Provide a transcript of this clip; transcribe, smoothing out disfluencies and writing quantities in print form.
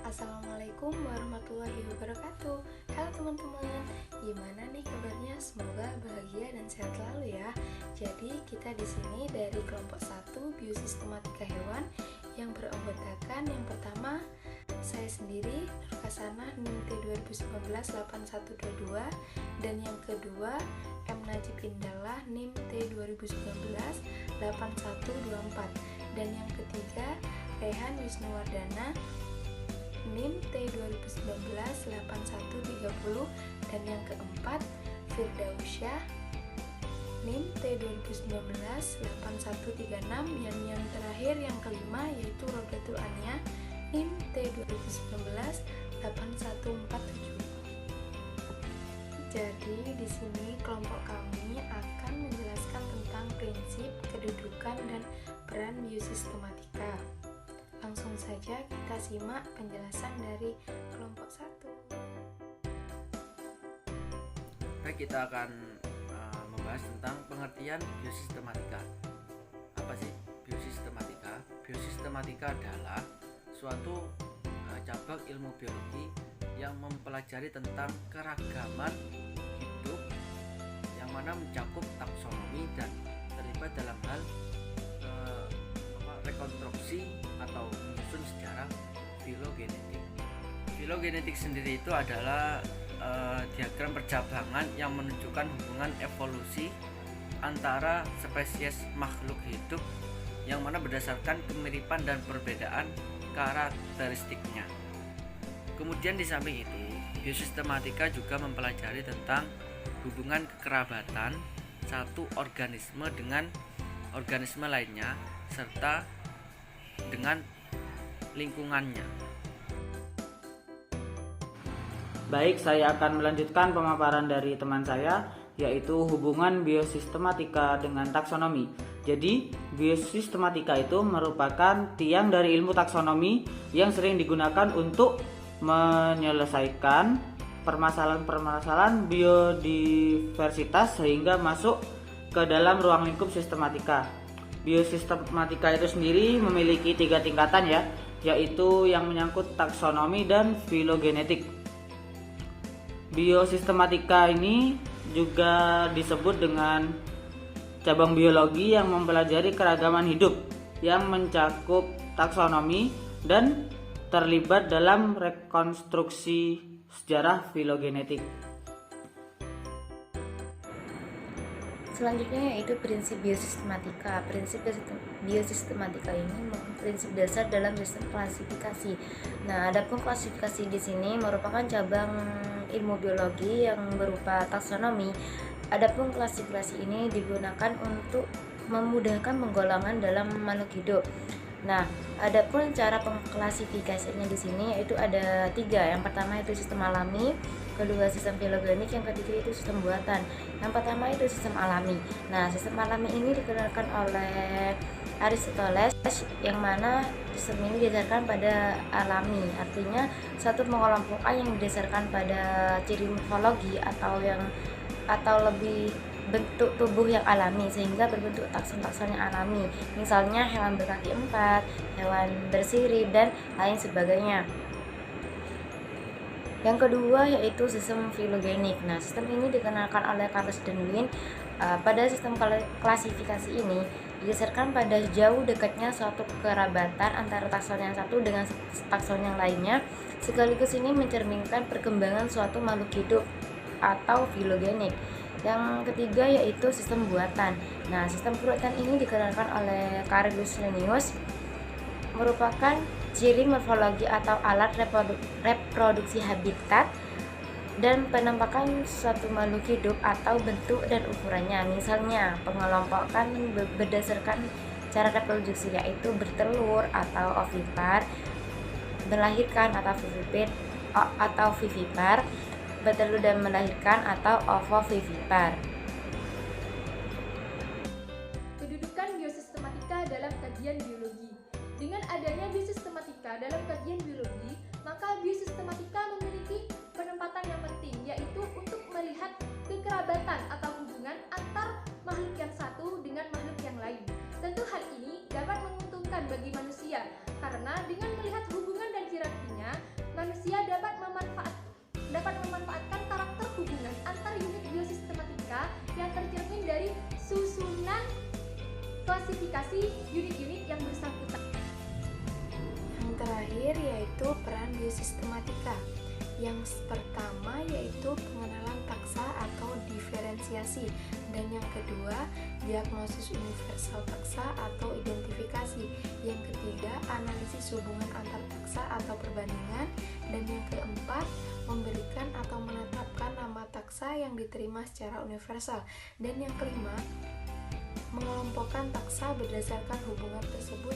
Assalamualaikum warahmatullahi wabarakatuh. Halo teman-teman, gimana nih kabarnya? Semoga bahagia dan sehat selalu ya. Jadi kita di sini dari kelompok 1 Biosistematika Hewan yang beranggotakan yang pertama saya sendiri Nur Kasanah NIM T2019-8122 dan yang kedua M Najib Indallah NIM T2019-8124 dan yang ketiga Rehan Wisnuwardana NIM T2019-8130 dan yang keempat Firdausyah NIM T2019-8136 dan yang terakhir yang kelima yaitu Rodatul Ania NIM T2019-8147. Jadi di sini kelompok kami akan menjelaskan tentang prinsip, kedudukan dan peran biosistematika. Langsung saja kita simak penjelasan dari kelompok 1. Baik, kita akan membahas tentang pengertian biosistematika. Apa sih biosistematika? Biosistematika adalah suatu cabang ilmu biologi yang mempelajari tentang keragaman hidup yang mana mencakup taksonomi dan terlibat dalam hal rekonstruksi atau menyusun sejarah filogenetik. Filogenetik sendiri itu adalah diagram percabangan yang menunjukkan hubungan evolusi antara spesies makhluk hidup yang mana berdasarkan kemiripan dan perbedaan karakteristiknya. Kemudian di samping itu, biosistematika juga mempelajari tentang hubungan kekerabatan satu organisme dengan organisme lainnya serta dengan lingkungannya. Baik, saya akan melanjutkan pemaparan dari teman saya, yaitu hubungan biosistematika dengan taksonomi. Jadi, biosistematika itu merupakan tiang dari ilmu taksonomi yang sering digunakan untuk menyelesaikan permasalahan-permasalahan biodiversitas sehingga masuk ke dalam ruang lingkup sistematika. Biosistematika itu sendiri memiliki 3 tingkatan ya, yaitu yang menyangkut taksonomi dan filogenetik. Biosistematika ini juga disebut dengan cabang biologi yang mempelajari keragaman hidup yang mencakup taksonomi dan terlibat dalam rekonstruksi sejarah filogenetik. Selanjutnya yaitu prinsip biosistematika. Prinsip biosistematika ini prinsip dasar dalam sistem klasifikasi. Nah, adapun klasifikasi di sini merupakan cabang ilmu biologi yang berupa taksonomi. Adapun klasifikasi ini digunakan untuk memudahkan penggolongan dalam makhluk hidup. Nah, adapun cara pengklasifikasinya di sini yaitu ada 3. Yang pertama itu sistem alami, kedua sistem filogenik, yang ketiga itu sistem buatan. Yang pertama itu sistem alami. Nah, sistem alami ini dikenalkan oleh Aristoteles, yang mana sistem ini didasarkan pada alami, artinya satu pengelompokan yang didasarkan pada ciri morfologi atau lebih bentuk tubuh yang alami sehingga berbentuk takson-takson yang alami. Misalnya hewan berkaki 4, hewan bersirip dan lain sebagainya. Yang kedua yaitu sistem filogenik. Nah, sistem ini dikenalkan oleh Charles Darwin. Pada sistem klasifikasi ini didasarkan pada jauh dekatnya suatu kerabatan antara takson yang satu dengan takson yang lainnya, sekaligus ini mencerminkan perkembangan suatu makhluk hidup atau filogenik. Yang ketiga yaitu sistem buatan. Nah, sistem buatan ini dikenalkan oleh Carolus Linnaeus, merupakan ciri morfologi atau alat reproduksi habitat dan penampakan suatu makhluk hidup atau bentuk dan ukurannya. Misalnya, pengelompokan berdasarkan cara reproduksi yaitu bertelur atau ovipar, melahirkan atau vivipar, bertelur dan melahirkan atau ovovivipar. Kedudukan biosistematika dalam kajian biologi. Dengan adanya biosistematika dalam kajian biologi, maka biosistematika memiliki penempatan yang penting, yaitu untuk melihat kekerabatan atau hubungan antar makhluk yang satu dengan makhluk yang lain. Tentu hal ini dapat menguntungkan bagi manusia, karena dengan melihat hubungan dan hierarkinya, terakhir yaitu peran biosistematika. Yang pertama yaitu pengenalan taksa atau diferensiasi, dan yang kedua diagnosis universal taksa atau identifikasi, yang ketiga analisis hubungan antar taksa atau perbandingan, dan yang keempat memberikan atau menetapkan nama taksa yang diterima secara universal, dan yang kelima mengelompokkan taksa berdasarkan hubungan tersebut